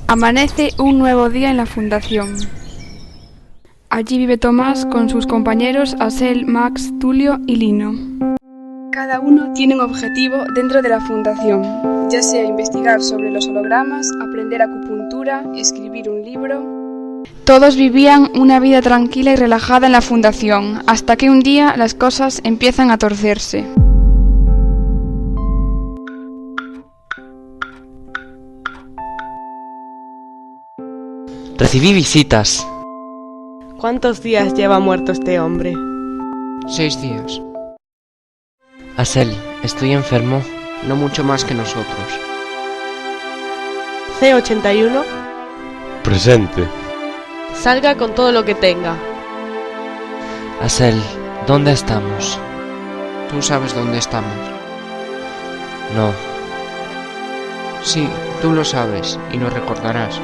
Amanece un nuevo día en la fundación. Allí vive Tomás con sus compañeros Asel, Max, Tulio y Lino. Cada uno tiene un objetivo dentro de la fundación, ya sea investigar sobre los hologramas, aprender acupuntura, escribir un libro. Todos vivían una vida tranquila y relajada en la fundación, hasta que un día las cosas empiezan a torcerse. Recibí visitas. ¿Cuántos días lleva muerto este hombre? 6 días. Asel, estoy enfermo. No mucho más que nosotros. C81, Presente. salga con todo lo que tenga. Asel, ¿dónde estamos? Tú sabes dónde estamos. No. Sí, tú lo sabes y lo recordarás.